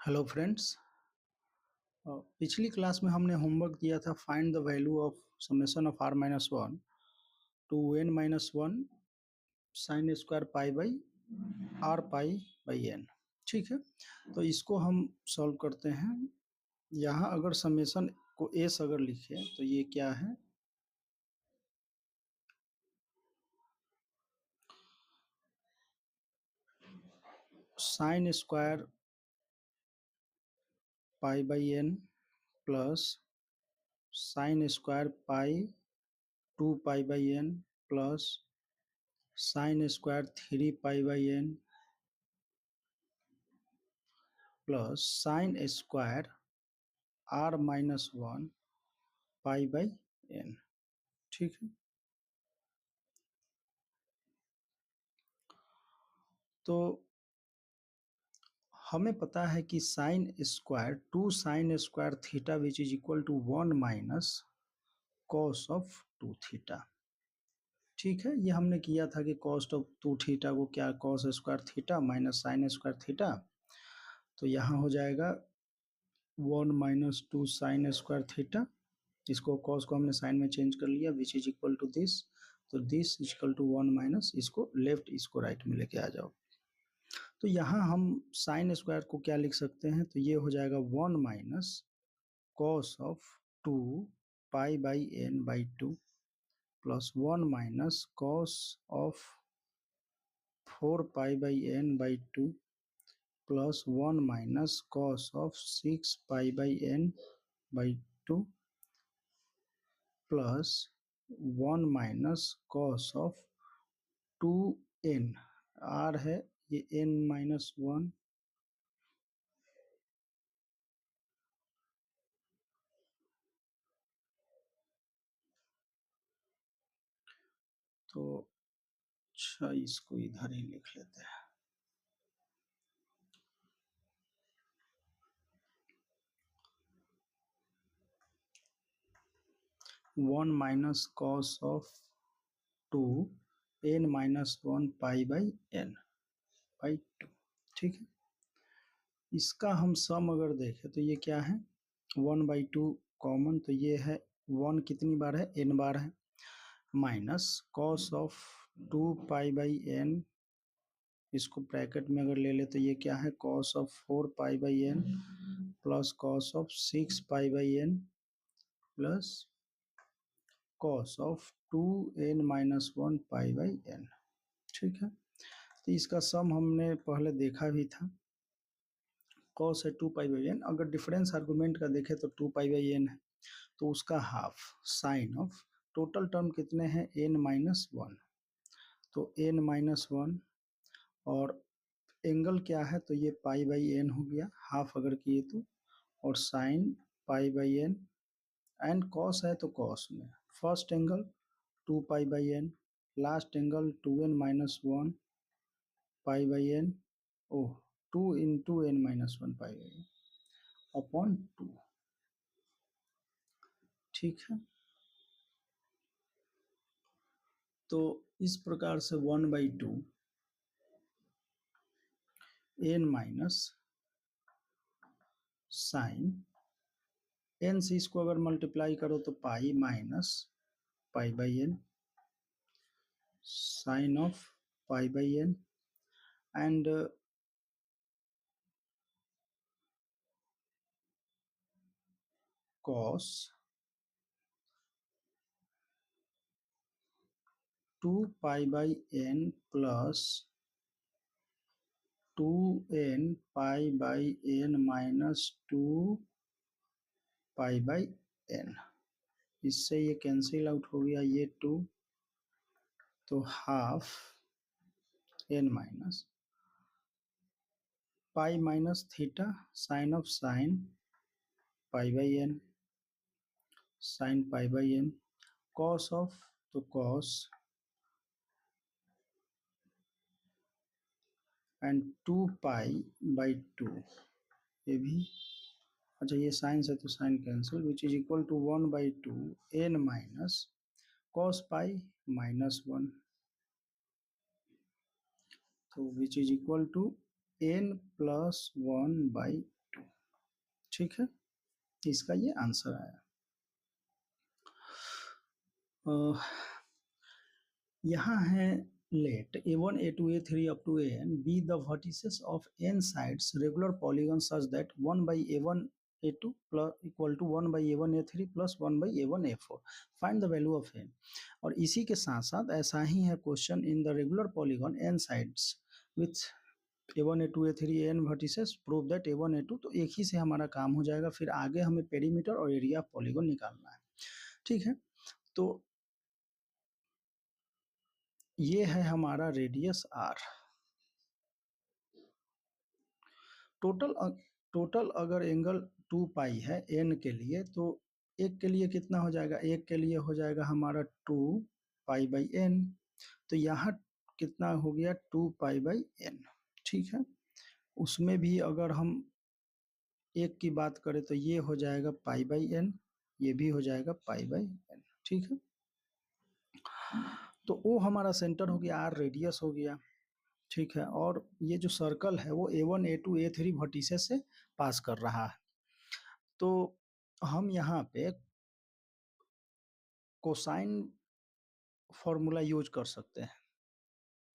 Hello friends. पिछली class में हमने होमवर्क दिया था find the value of summation of r minus one two n minus one sine square pi by r pi by n। ठीक है, तो इसको हम सॉल्व करते हैं। यहाँ अगर समेशन को s अगर लिखे तो ये क्या है, sine square pi by n plus sine square pi 2 pi by n plus sine square 3 pi by n plus sine square r minus one pi by n। ठीक है, तो हमें पता है कि sine square 2 sine square theta which is equal to 1 minus cos of 2 theta. ठीक है, ये हमने किया था कि कॉस ऑफ 2 थीटा को क्या cos square theta minus sine square theta, तो यहाँ हो जाएगा 1 माइनस 2 साइन स्क्वायर थीटा। इसको कॉस को हमने साइन में चेंज कर लिया which is equal to this, तो this is equal to 1 minus, इसको लेफ्ट इसको राइट में लेके आ जाओ। तो यहाँ हम साइन स्क्वायर को क्या लिख सकते हैं, तो ये हो जाएगा 1 minus cos of 2 pi by n by 2 plus 1 minus cos of 4 pi by n by 2 plus 1 minus cos of 6 pi by n by 2 plus 1 minus cos of 2n, r है ये n माइनस 1 तो अच्छा इसको इधर ही लिख लेते हैं। 1 minus cos of 2 n minus 1 pi by n by 2। ठीक है, इसका हम सम अगर देखें तो ये क्या है 1 बाई 2 कॉमन, तो ये है 1 कितनी बार है n बार है, minus cos of 2 pi by n, इसको ब्रैकेट में अगर ले ले तो ये क्या है cos of 4 pi by n plus cos of 6 pi by n plus cos of 2n minus 1 pi by n। ठीक है, तो इसका सम हमने पहले देखा भी था, कॉस है 2 पाई बाई n, अगर डिफरेंस आर्गुमेंट का देखें तो 2 पाई बाई n है, तो उसका half sine of total term कितने हैं n माइनस वन, तो n माइनस वन और एंगल क्या है तो ये पाई बाई n हो गया हाफ अगर किए तो, और sine pi by n and cos है तो कॉस में first angle 2 pi by n, last angle 2n minus one pi by n, oh 2 into n minus one pi by n upon 2। ठीक है, तो इस प्रकार से 1 by 2 n minus sine n से इसको अगर मल्टीप्लाई करो तो pi minus pi by n sine of pi by n and cos 2 pi by n plus 2n pi by n minus 2 pi by n, इससे ये कैंसिल आउट हो गया ये 2, तो half n minus pi minus theta sine of sine pi by n sine pi by n, cos of तो cos and 2 pi by 2, ये भी अच्छा ये साइन से तो sine cancel which is equal to 1 by 2 n minus cos pi minus 1, तो which is equal to n plus 1 by 2। ठीक है, इसका ये आंसर आया। यहाँ है let a1 a2 a3 up to an be the vertices of n sides regular polygons such that 1 by a1 a2 plus equal to 1 by a1 a3 plus 1 by a1 a4 find the value of n। और इसी के साथ साथ ऐसा ही है question in the regular polygon n sides with a1 a2 a3 n vertices prove that a1 a2। तो एक ही से हमारा काम हो जाएगा, फिर आगे हमें पेरीमीटर और एरिया ऑफ पॉलीगॉन निकालना है। ठीक है, तो ये है हमारा रेडियस r। टोटल अगर एंगल 2 पाई है n के लिए, तो एक के लिए कितना हो जाएगा, एक के लिए हो जाएगा हमारा 2 पाई बाई n। तो यहाँ कितना हो गया 2 पाई बाई n। ठीक है, उसमें भी अगर हम एक की बात करें तो ये हो जाएगा पाई बाई n, ये भी हो जाएगा पाई बाई n। ठीक है, तो वो हमारा सेंटर हो गया, r रेडियस हो गया। ठीक है, और ये जो सर्कल है वो a1 a2 a3 वर्टिसेस से पास कर रहा है। तो हम यहाँ पे कोसाइन फॉर्मूला यूज कर सकते हैं।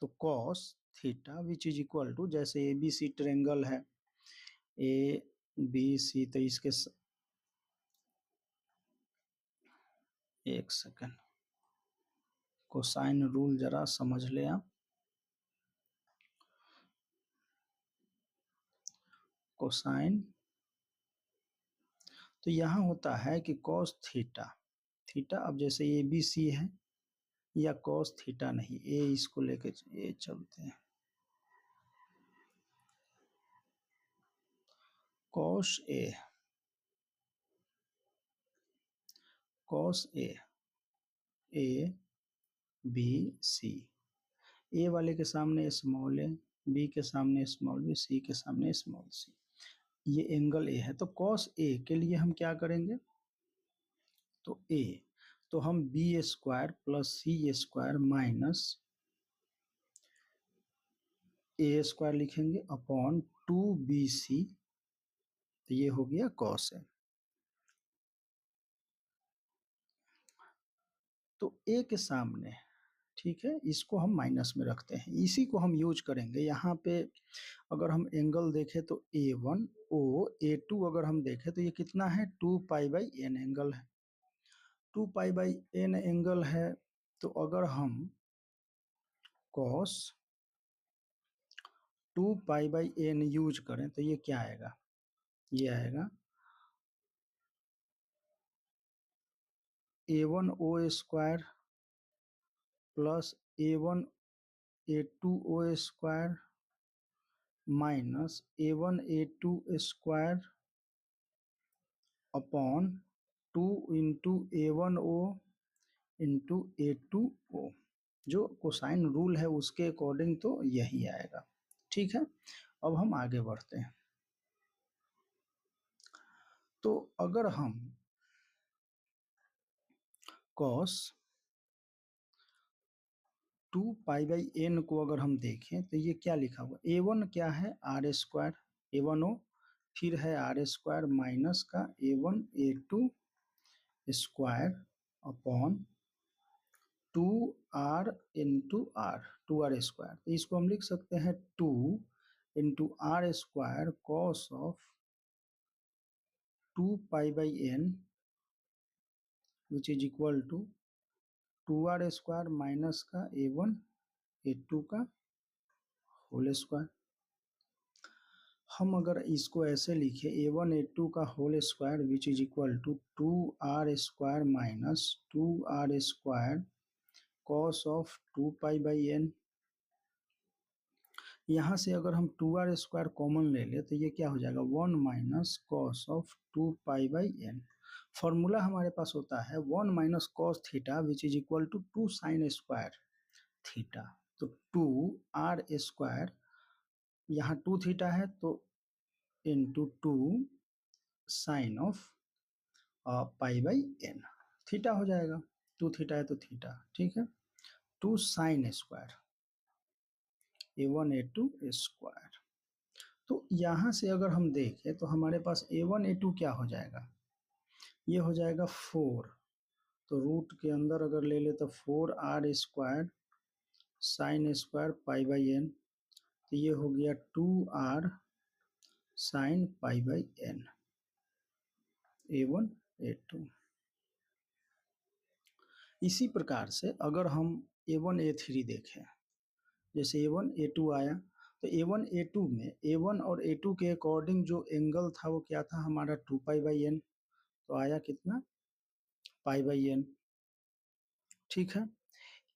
तो cos theta which is equal to, जैसे ए बी सी ट्रेंगल है, ए बी सी, तो इसके एक सेकंड, कोसाइन रूल जरा समझ ले आप। कोसाइन, तो यहाँ होता है कि कॉस थीटा, थीटा अब जैसे ए बी सी है, या कॉस थीटा नहीं, ए इसको लेके ए चलते हैं, cos A, cos A, A B C, A वाले के सामने स्मॉल ए, बी के सामने स्मॉल बी, सी के सामने स्मॉल सी, ये एंगल ए है। तो कॉस ए के लिए हम क्या करेंगे, तो ए, तो हम बी स्क्वायर प्लस सी स्क्वायर माइनस ए स्क्वायर लिखेंगे अपॉन 2bc, तो ये हो गया कॉस ए। तो ए के सामने, ठीक है, इसको हम माइनस में रखते हैं, इसी को हम यूज करेंगे यहाँ पे। अगर हम एंगल देखें तो A1 O, A2 अगर हम देखें तो ये कितना है 2 पाई बाई n एंगल है, 2 पाई बाई n एंगल है। तो अगर हम cos 2 pi by n use करें तो ये क्या आएगा, ये आएगा A1 O square plus A1 A2 O square minus A1 A2 square upon 2 into A1O into A2O। जो कोसाइन रूल है उसके अकॉर्डिंग तो यही आएगा। ठीक है, अब हम आगे बढ़ते हैं। तो अगर हम cos 2 पाई बाई n को अगर हम देखें तो ये क्या लिखा हुआ, A1 क्या है आर स्क्वायर, A1O, फिर है आर स्क्वायर माइनस का A1 A2 square upon 2r into R, 2r square. तो इसको हम लिख सकते हैं 2 into R square cos of 2 pi by n which is equal to 2r square minus का A1 A2 का होल स्क्वायर। हम अगर इसको ऐसे लिखे A1 A2 का whole square which is equal to 2r square minus 2r square cos of 2 pi by n। यहाँ से अगर हम 2r स्क्वायर कॉमन ले ले तो ये क्या हो जाएगा 1 minus cos of 2 pi by n। Formula हमारे पास होता है 1 minus cos theta which is equal to 2 sine square theta. तो 2r स्क्वायर, यहाँ 2 थीटा है तो into 2 sine of pi by n, theta हो जाएगा, 2 थीटा है तो थीटा। ठीक है, 2 sine square A1 A2 square तो यहाँ से अगर हम देखें तो हमारे पास a1 a2 क्या हो जाएगा, ये हो जाएगा 4। तो रूट के अंदर अगर ले ले तो 4r² sine square pi by N, तो ये हो गया 2r sine pi by N, a1 a2। इसी प्रकार से अगर हम a1 a3 देखें, जैसे a1 a2 आया, तो a1 a2 में a1 और a2 के अकॉर्डिंग जो एंगल था वो क्या था हमारा 2 पाई बाई एन, तो आया कितना पाई बाई एन। ठीक है,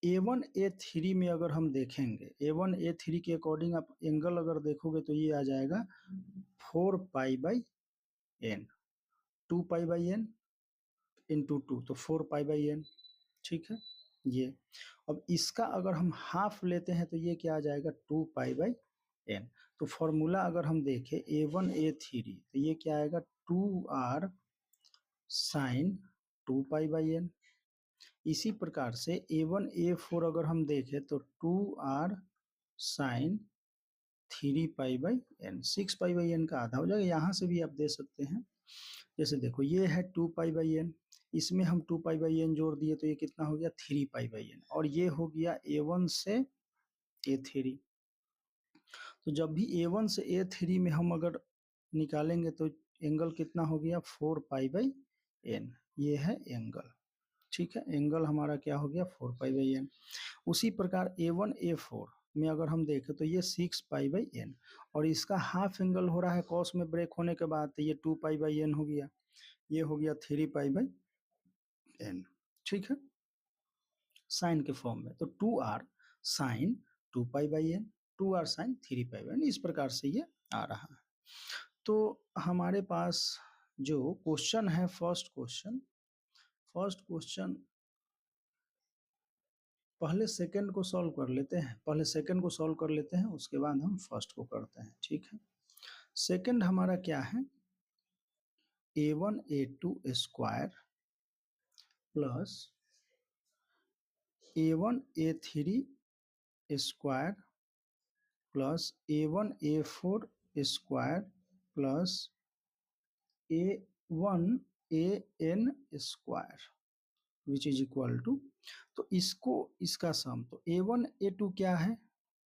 a1 a3 में अगर हम देखेंगे, a1 a3 के अकॉर्डिंग आप एंगल अगर देखोगे तो ये आ जाएगा 4 pi by N, 2 pi by N into 2, तो 4 पाई बाई एन। ठीक है, ये अब इसका अगर हम हाफ लेते हैं तो ये क्या आ जाएगा 2 पाई बाई एन। तो फॉर्मूला अगर हम देखें a1 a3, तो ये क्या आएगा 2r sine 2 pi by N. इसी प्रकार से a1 a4 अगर हम देखें तो 2r sine 3 pi by N, 6 pi by N का आधा हो जाएगा। यहाँ से भी आप दे सकते हैं, जैसे देखो ये है 2 पाई बाई एन, इसमें हम 2 पाई बाई एन जोड़ दिए तो ये कितना हो गया 3 पाई बाई एन, और ये हो गया a1 से a3। तो जब भी a1 से a3 में हम अगर निकालेंगे तो एंगल कितना हो गया 4 पाई बाई एन, ये है एंगल। ठीक है, एंगल हमारा क्या हो गया 4 पाई बाई एन। उसी प्रकार a1 a4 में अगर हम देखें तो ये 6 पाई बाई एन, और इसका हाफ एंगल हो रहा है कॉस में ब्रेक होने के बाद, तो ये 2 पाई बाई एन हो गया, ये हो गया 3 पाई बाई एन। ठीक है, साइन के फॉर्म में, तो 2r sine 2 pi by N, 2r sine 3 pi by N, इस प्रकार से ये आ रहा है। तो हमारे पास जो क्वेश्चन है फर्स्ट क्वेश्चन पहले सेकंड को सॉल्व कर लेते हैं, पहले सेकंड को सॉल्व कर लेते हैं, उसके बाद हम फर्स्ट को करते हैं। ठीक है, सेकंड हमारा क्या है a1 a2 square plus a1 a3 square plus a1 a4 square plus a1 an square which is equal to, तो इसको इसका सम, तो a1 a2 क्या है,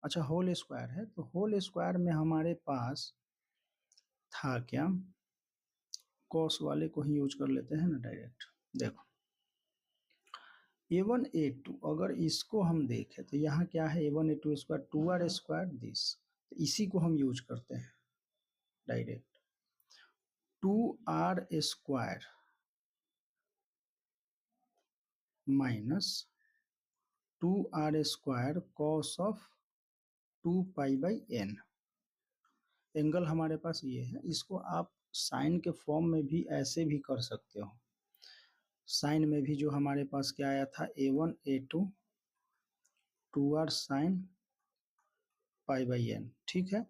अच्छा होल स्क्वायर है, तो होल स्क्वायर में हमारे पास था क्या, कॉस वाले को ही यूज कर लेते हैं ना डायरेक्ट। देखो a1 a2 अगर इसको हम देखें तो यहाँ क्या है a1 a2 square 2r square this, तो इसी को हम यूज करते हैं direct, 2r square minus 2r square cos of 2 pi by N. Angle हमारे पास ये है, इसको आप साइन के फॉर्म में भी ऐसे भी कर सकते हो। साइन में भी जो हमारे पास क्या आया था a1 a2 2r sine pi by N. ठीक है,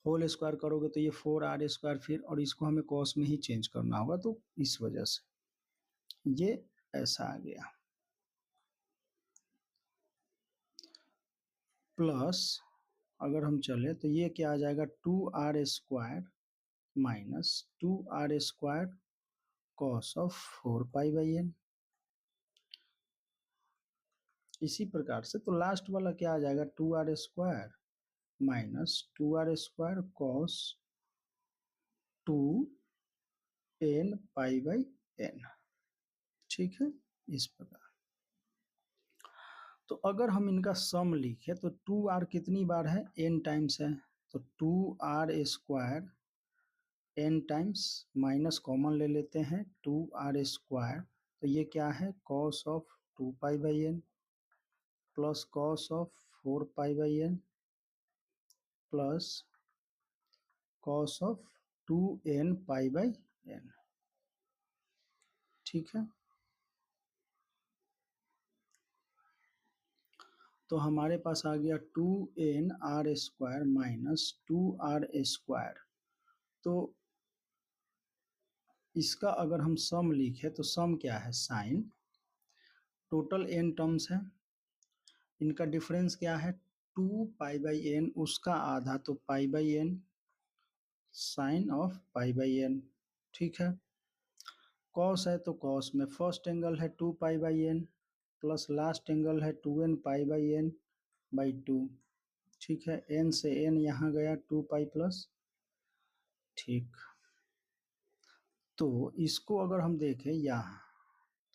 होल स्क्वायर करोगे तो ये 4r स्क्वायर फिर, और इसको हमें कॉस में ही चेंज करना होगा, तो इस वजह से ये ऐसा आ गया, प्लस अगर हम चले तो ये क्या आ जाएगा 2r square minus 2r square cos of 4 pi by N. इसी प्रकार से तो लास्ट वाला क्या आ जाएगा 2r square minus 2r square cos 2 N pi by N. ठीक है, इस प्रकार। तो अगर हम इनका सम लिखे तो 2r कितनी बार है n टाइम्स है, तो 2r square n times, minus common ले लेते हैं 2r स्क्वायर, तो ये क्या है cos of 2 pi by N plus cos of 4 pi by N plus cos of 2n pi by N. ठीक है, तो हमारे पास आ गया 2nr square minus 2r square. तो इसका अगर हम सम लिखे तो सम क्या है साइन, टोटल n टर्म्स है, इनका डिफरेंस क्या है 2 पाई बाई एन, उसका आधा तो pi by N sine of pi by N. ठीक है, कॉस है तो कॉस में फर्स्ट एंगल है 2 pi by N plus last angle है 2n पाई बाई n/2। ठीक है, n से n यहाँ गया 2 पाई प्लस। ठीक, तो इसको अगर हम देखें यहाँ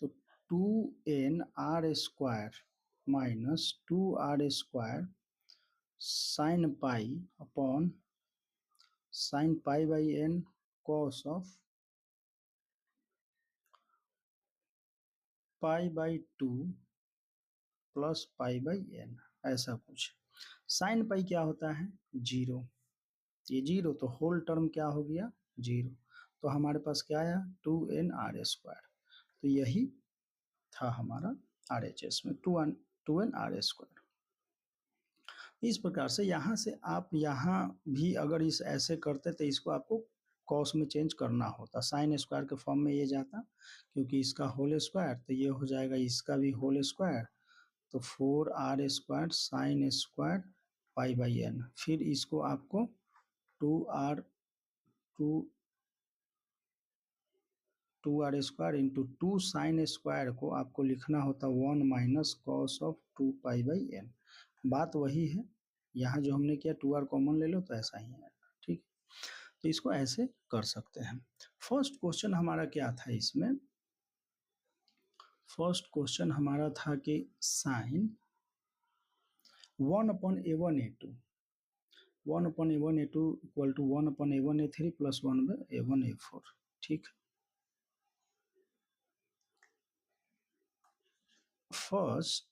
तो 2n r² - 2r² sine pi upon sine pi by n cos of पाई/2 प्लस पाई/n, ऐसा कुछ। साइन पाई क्या होता है? 0। ये 0 तो होल टर्म क्या हो गया? 0। तो हमारे पास क्या आया? 2n r²। तो यही था हमारा RHS में 2n r²। इस प्रकार से यहाँ से आप यहाँ भी अगर इस ऐसे करते तो इसको आपको कॉस में चेंज करना होता, साइन स्क्वायर के फॉर्म में ये जाता, क्योंकि इसका होल स्क्वायर तो ये हो जाएगा इसका भी होल स्क्वायर, तो 4r² साइन स्क्वायर पाई/n। फिर इसको आपको 2r² इंटू 2 साइन स्क्वायर को आपको लिखना होता 1 माइनस कॉस ऑफ 2 पाई/n। बात वही है, यहाँ जो हमने किया 2r कॉमन ले लो तो ऐसा ही है। ठीक, तो इसको ऐसे कर सकते हैं। फर्स्ट क्वेश्चन हमारा क्या था इसमें? फर्स्ट क्वेश्चन हमारा था कि sign 1/a1 a2 1/a1 a2 equal to 1/a1 a3 plus 1/a1 a4। ठीक, फर्स्ट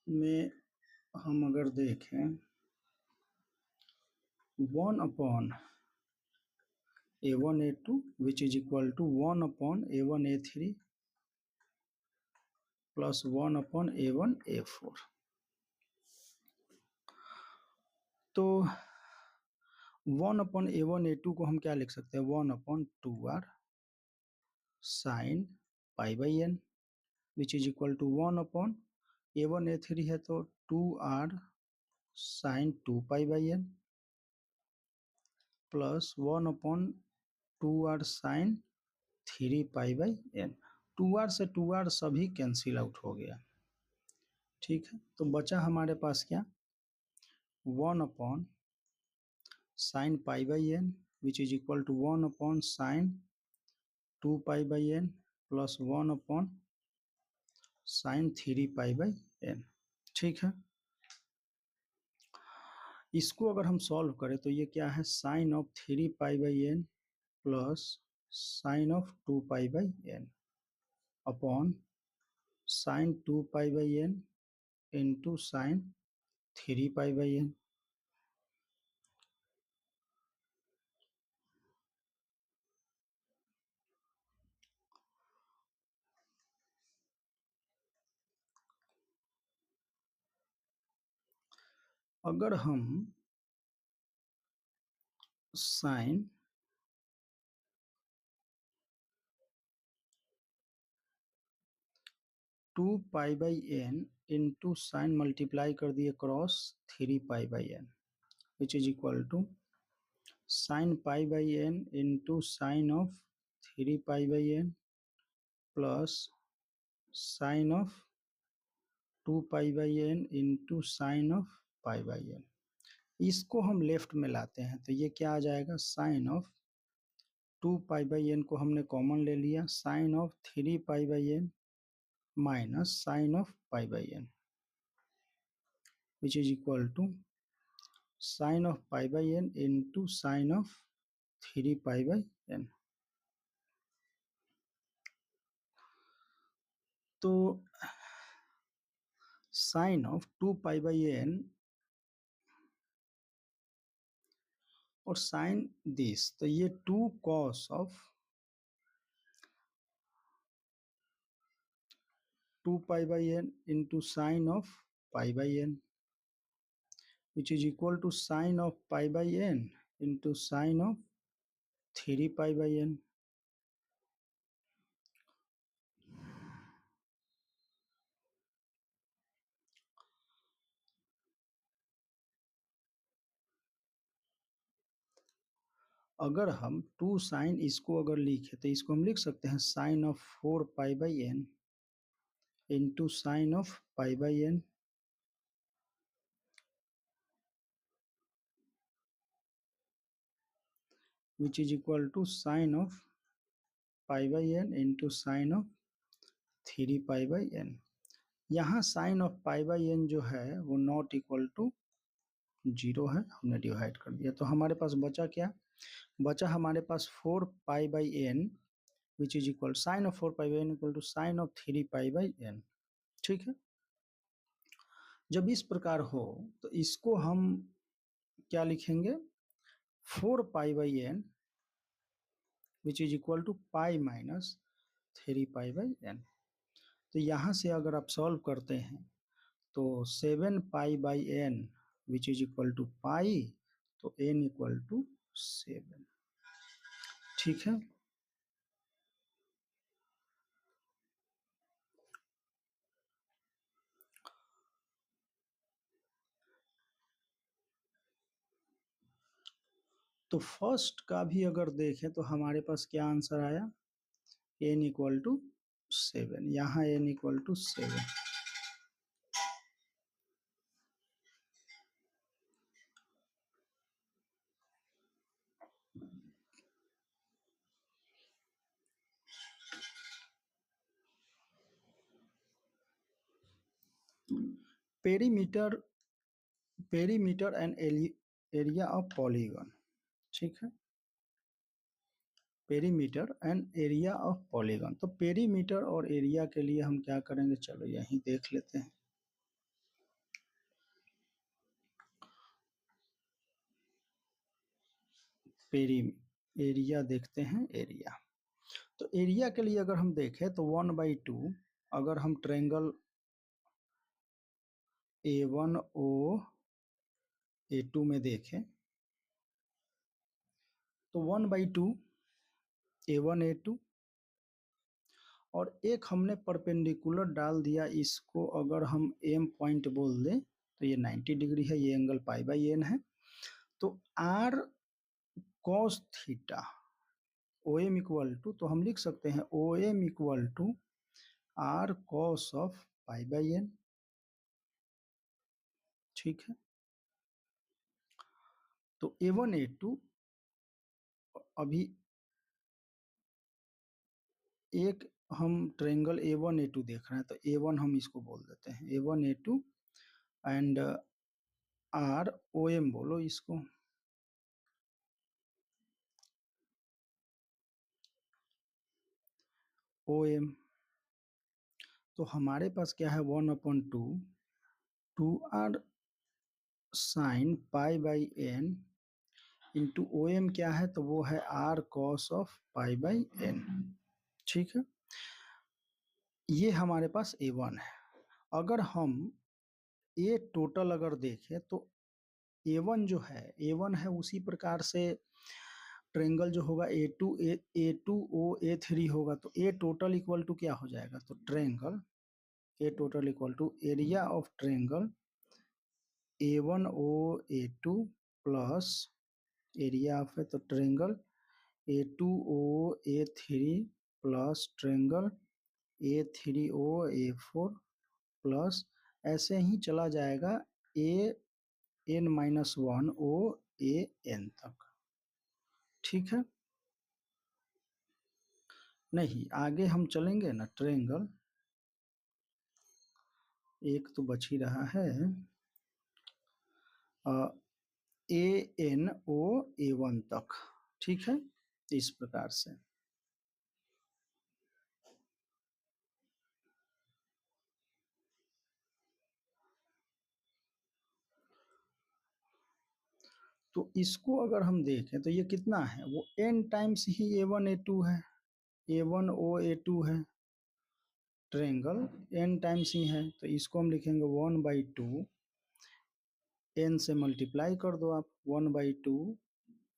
में हम अगर देखें 1/a1 a2 which is equal to 1/a1 a3 plus 1/a1 a4। तो 1/a1 a2 को हम क्या लिख सकते हैं? 1/2r साइन पाई/n which is equal to 1/a1 a3 है तो 2r साइन 2 पाई/n प्लस 1/2r साइन 3 पाई/n। 2r से 2r सभी कैंसिल आउट हो गया। ठीक है, तो बचा हमारे पास क्या? 1/ साइन पाई/n which is equal to 1/ sine 2 पाई/n प्लस 1/ साइन 3 पाई/n। ठीक है, इसको अगर हम सॉल्व करें तो ये क्या है? साइन ऑफ 3 पाई/n प्लस साइन ऑफ 2 पाई/n अपॉन साइन 2 पाई/n इंटू साइन 3 पाई/n। अगर हम साइन 2 पाई/n इंटू साइन मल्टीप्लाई कर दिए क्रॉस 3 पाई/n which is equal to sine पाई/n इंटू साइन ऑफ 3 पाई/n प्लस साइन ऑफ 2 पाई/n इंटू साइन ऑफ पाई/n। इसको हम लेफ्ट में लाते हैं तो ये क्या आ जाएगा? साइन ऑफ 2 पाई/n को हमने कॉमन ले लिया, साइन ऑफ 3 पाई/n माइनस साइन ऑफ पाई/n which is equal to sine of पाई/n इंटू साइन ऑफ 3 पाई/n। तो साइन ऑफ 2 पाई/n और साइन दिस, तो ये 2 कॉस ऑफ 2 पाई/n इंटू साइन ऑफ पाई/n which is equal to sine of पाई/n इंटू साइन ऑफ 3 पाई/n। अगर हम 2 साइन इसको अगर लिखे तो इसको हम लिख सकते हैं sine of 4 pi by N into sine of pi by N, which is equal to sine of pi by N into sine of 3 pi by N. यहाँ sine of pi by N जो है वो not equal to 0 है, हमने divide कर दिया। तो हमारे पास बचा क्या? बचा हमारे पास 4 pi by N which is equal sine of 4 pi by N equal to sine of 3 pi by N. ठीक है, जब इस प्रकार हो तो इसको हम क्या लिखेंगे? 4 pi by N which is equal to pi minus 3 pi by N. तो यहाँ से अगर आप सॉल्व करते हैं तो 7 pi by N which is equal to pi, तो एन इक्वल टू 7। ठीक है, तो फर्स्ट का भी अगर देखें तो हमारे पास क्या आंसर आया? N equal to 7। यहाँ N equal to 7। Perimeter and area of polygon. ठीक है, perimeter and area of polygon. तो पेरीमीटर और एरिया के लिए हम क्या करेंगे, चलो यहीं देख लेते हैं। एरिया देखते हैं, एरिया। तो एरिया के लिए अगर हम देखें तो 1/2, अगर हम ट्रायंगल A1O A2 में देखें तो 1/2 A1 A2, और एक हमने परपेंडिकुलर डाल दिया, इसको अगर हम एम पॉइंट बोल दें तो ये 90 डिग्री है, ये एंगल पाई बाई एन है। तो R cos theta O M equal to, तो हम लिख सकते हैं O M equal to R cos of pi by N. ठीक है, तो A1 A2 अभी एक हम ट्रायंगल A1 A2 देख रहे हैं, तो A1 हम इसको बोल देते हैं A1 A2 and R O M बोलो इसको। ओ एम, तो हमारे पास क्या है 1/2 2r sine pi by N into O M क्या है, तो वो है R cos of pi by N. ठीक है, ये हमारे पास A1 है। अगर हम ए टोटल अगर देखें तो A1 जो है, A1 है, उसी प्रकार से ट्रायंगल जो होगा A2O A3 होगा, तो ए टोटल इक्वल टू क्या हो जाएगा, तो triangle A total equal to area of triangle A1O A2 plus area of है तो triangle A2O A3 plus triangle A3O A4 plus ऐसे ही चला जाएगा AN-1 O AN तक। ठीक है, नहीं आगे हम चलेंगे ना, ट्रायंगल एक तो बच ही रहा है ANO A1 तक। ठीक है, इस प्रकार से। तो इसको अगर हम देखें तो ये कितना है, वो n टाइम्स ही A1 A2 है, A1O A2 है, ट्रायंगल n टाइम्स ही है, तो इसको हम लिखेंगे 1/2 n से मल्टीप्लाई कर दो आप, 1/2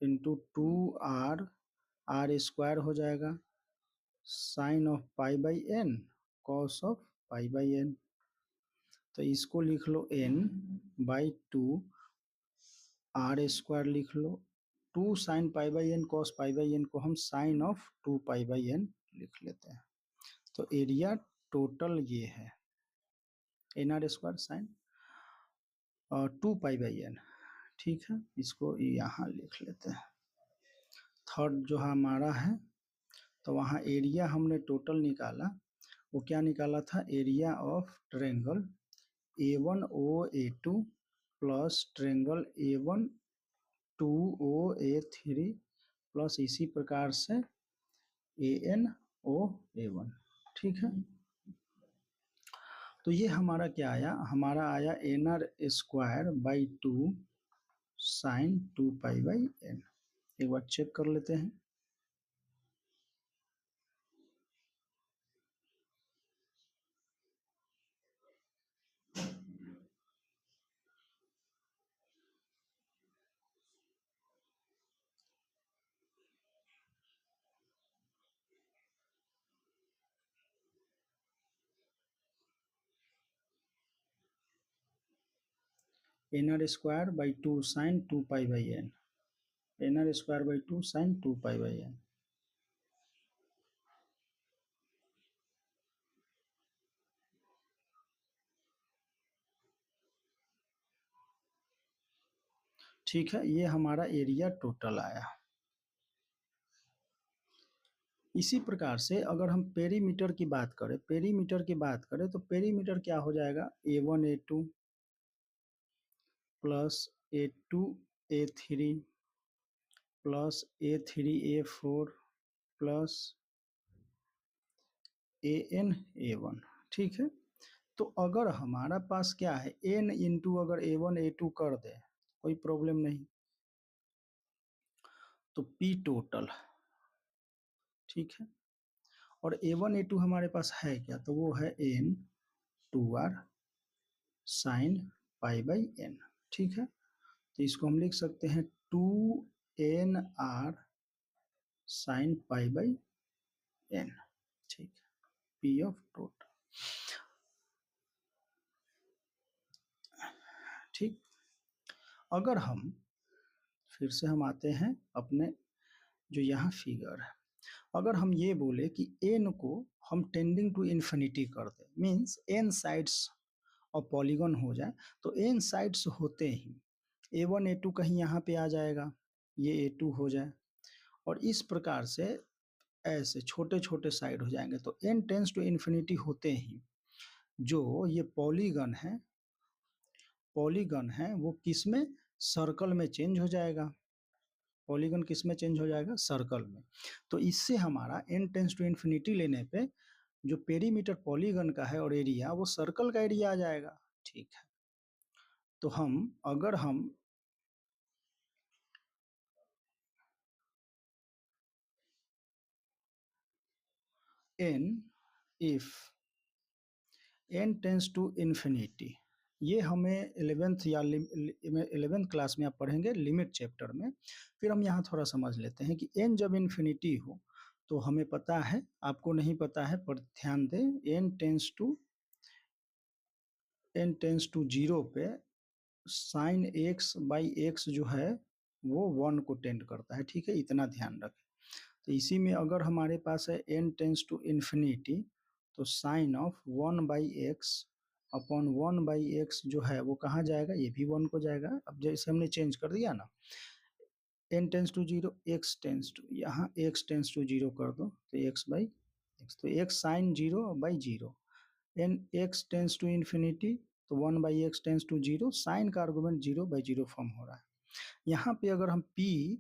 इंटू 2r, आर स्क्वायर हो जाएगा sine of pi by N cos of pi by N. तो इसको लिख लो n/2 आर स्क्वायर लिख लो two sine pi by N cos pi by N को हम sine of two pi by N लिख लेते हैं। तो एरिया टोटल ये है N R square sine two pi by N. ठीक है, इसको यहाँ लिख लेते हैं। थर्ड जो हमारा है, तो वहाँ एरिया हमने टोटल निकाला, वो क्या निकाला था, area of triangle A1OA2 plus triangle A1 2OA3 plus इसी प्रकार से ANOA1। ठीक है, तो ये हमारा क्या आया, हमारा आया NR square by 2 sine 2 pi by N. एक बार चेक कर लेते हैं। NR square by 2 sine 2 pi by N, NR square by 2 sine 2 pi by N. ठीक है, ये हमारा एरिया टोटल आया। इसी प्रकार से अगर हम पेरीमीटर की बात करें, तो पेरीमीटर क्या हो जाएगा, A1A2 plus A2A3 plus A3A4 plus ANA1। ठीक है, तो अगर हमारा पास क्या है n इंटू अगर A1A2 कर दे कोई प्रॉब्लम नहीं, तो P टोटल। ठीक है, और A1A2 हमारे पास है क्या, तो वो है N2R sign pi by N. ठीक है, तो इसको हम लिख सकते हैं 2NR sign pi by N. ठीक है, P ऑफ टोटल। ठीक, अगर हम फिर से हम आते हैं अपने जो यहाँ फिगर है, अगर हम ये बोले कि n को हम टेंडिंग टू इन्फिनिटी कर दे, मीन्स n साइड्स और पॉलीगन हो जाए, तो n साइड्स होते ही A1 A2 कहीं यहाँ पे आ जाएगा, ये A2 हो जाए, और इस प्रकार से ऐसे छोटे छोटे साइड हो जाएंगे। तो n टेंस टू इन्फिनिटी होते ही जो ये पॉलीगन है वो किस में, सर्कल में चेंज हो जाएगा। पॉलीगन किस में चेंज हो जाएगा, सर्कल में। तो इससे हमारा n टेंस टू इन्फिनिटी लेने पे जो पेरीमीटर पॉलीगन का है और एरिया, वो सर्कल का एरिया आ जाएगा। ठीक है, तो अगर हम n if n tends to infinity, ये हमें 11th क्लास में आप पढ़ेंगे लिमिट चैप्टर में। फिर हम यहाँ थोड़ा समझ लेते हैं कि n जब इन्फिनिटी हो तो हमें पता है, आपको नहीं पता है पर ध्यान दें, n टेंस टू 0 पे साइन x बाई एक्स जो है वो 1 को टेंड करता है। ठीक है, इतना ध्यान रखें। तो इसी में अगर हमारे पास है n टेंस टू इन्फिनिटी, तो sine of 1 by X upon 1 by X जो है वो कहाँ जाएगा, ये भी 1 को जाएगा। अब जैसे हमने चेंज कर दिया ना, n tends to 0, x tends to, यहाँ x टेंस टू 0 कर दो तो x बाई एक्स, तो x sine 0 by 0, N x tends to infinity, तो 1 by X tends to 0, sine का आर्गुमेंट 0 बाई 0 फॉर्म हो रहा है। यहाँ पे अगर हम p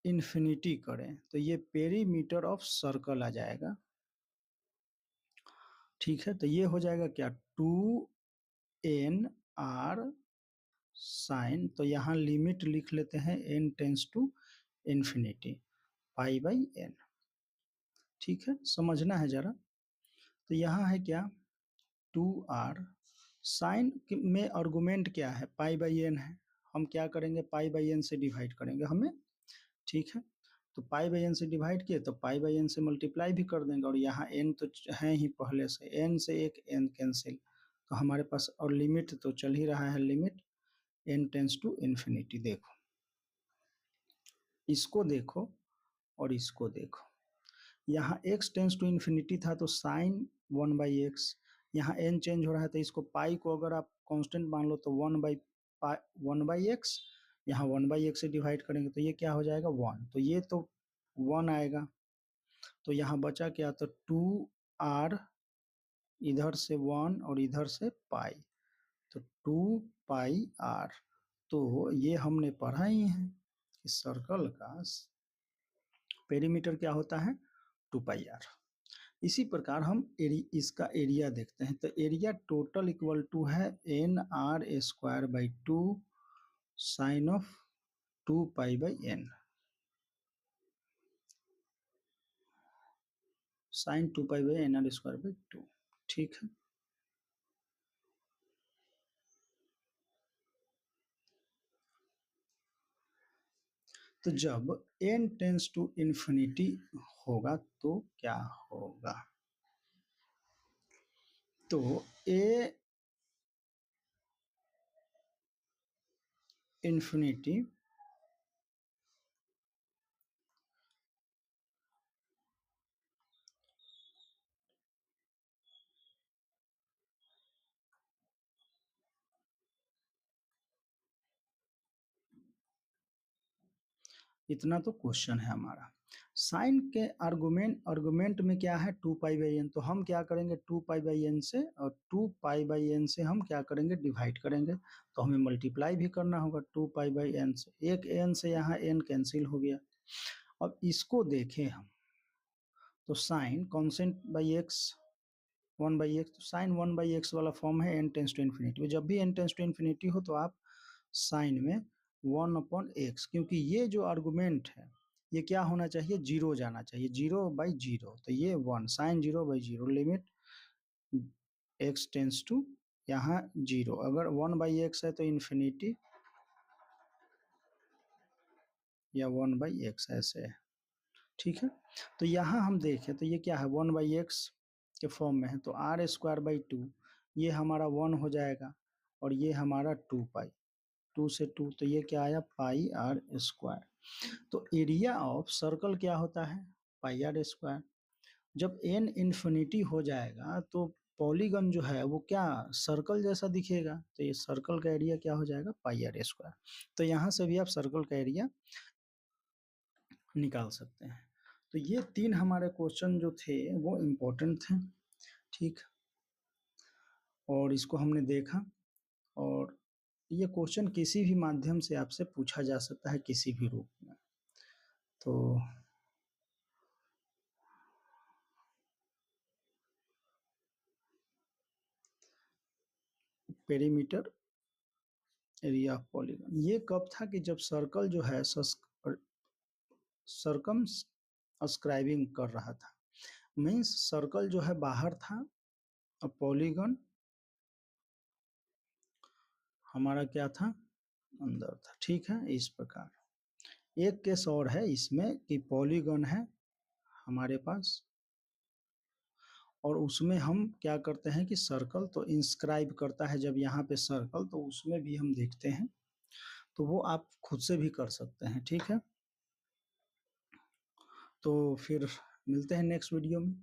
इन्फिनिटी करें तो ये पेरीमीटर ऑफ सर्कल आ जाएगा। ठीक है, तो ये हो जाएगा क्या, 2NR साइन, तो यहाँ लिमिट लिख लेते हैं n tends to infinity pi by N. ठीक है, समझना है जरा। तो यहाँ है क्या, 2R साइन में आर्गुमेंट क्या है, पाई बाई एन है। हम क्या करेंगे, पाई बाई एन से डिवाइड करेंगे हमें। ठीक है, तो पाई बाई एन से डिवाइड किए तो पाई बाई एन से मल्टीप्लाई भी कर देंगे, और यहाँ एन तो है ही पहले से, एन से एक एन कैंसिल, तो हमारे पास, और लिमिट तो चल ही रहा है, limit n tends to infinity. देखो इसको देखो और इसको देखो, यहाँ x टेंस टू इन्फिनिटी था तो साइन 1/x, यहाँ n चेंज हो रहा है तो इसको पाई को अगर आप कांस्टेंट मान लो तो 1/x, यहाँ 1/x से डिवाइड करेंगे तो ये क्या हो जाएगा 1, तो ये तो 1 आएगा, तो यहाँ बचा क्या, तो 2r, इधर से 1 और इधर से पाई, तो 2πr। तो ये हमने पढ़ा ही है कि सर्कल का पेरीमीटर क्या होता है 2πr। इसी प्रकार हम इसका एरिया देखते हैं, तो एरिया टोटल इक्वल टू है nr² 2 sine of 2π/n, sign 2π/nr²/2, ठीक है। तो जब n टेंस टू इन्फिनिटी होगा तो क्या होगा, तो a इन्फिनिटी इतना तो क्वेश्चन है हमारा। साइन के आर्गुमेंट में क्या है 2π/n, तो हम क्या करेंगे 2π/n से, और 2π/n से हम क्या करेंगे डिवाइड करेंगे, तो हमें मल्टीप्लाई भी करना होगा 2π/n से, एक n से यहाँ n कैंसिल हो गया। अब इसको देखें हम, तो sign constant by x 1/x, तो साइन 1/x वाला फॉर्म है n टेंस टू इन्फिनिटी, जब भी n टेंस टू इन्फिनिटी हो तो आप साइन में 1/x, क्योंकि ये जो आर्गुमेंट है ये क्या होना चाहिए 0 जाना चाहिए, 0/0, तो ये 1 sine 0/0, limit x tends to यहाँ 0, अगर 1/x है तो इन्फिनिटी या 1/x ऐसे है, ठीक है। तो यहाँ हम देखें तो ये क्या है 1/x के फॉर्म में है, तो r²/2 ये हमारा 1 हो जाएगा, और ये हमारा 2π, 2 से 2, तो ये क्या आया πr²। तो एरिया ऑफ सर्कल क्या होता है πr²। जब n इन्फिनिटी हो जाएगा तो पॉलीगन जो है वो क्या सर्कल जैसा दिखेगा, तो ये सर्कल का एरिया क्या हो जाएगा πr²। तो यहाँ से भी आप सर्कल का एरिया निकाल सकते हैं। तो ये 3 हमारे क्वेश्चन जो थे वो इम्पोर्टेंट थे, ठीक, और इसको हमने देखा, और ये क्वेश्चन किसी भी माध्यम से आपसे पूछा जा सकता है किसी भी रूप में। तो पेरीमीटर एरिया ऑफ पॉलीगन ये कब था कि जब सर्कल जो है सर्कम अस्क्राइबिंग कर रहा था, मीन्स सर्कल जो है बाहर था और पॉलीगन हमारा क्या था अंदर था, ठीक है। इस प्रकार एक केस और है इसमें कि पॉलीगन है हमारे पास, और उसमें हम क्या करते हैं कि सर्कल तो इंस्क्राइब करता है जब यहाँ पे सर्कल, तो उसमें भी हम देखते हैं, तो वो आप खुद से भी कर सकते हैं, ठीक है। तो फिर मिलते हैं नेक्स्ट वीडियो में।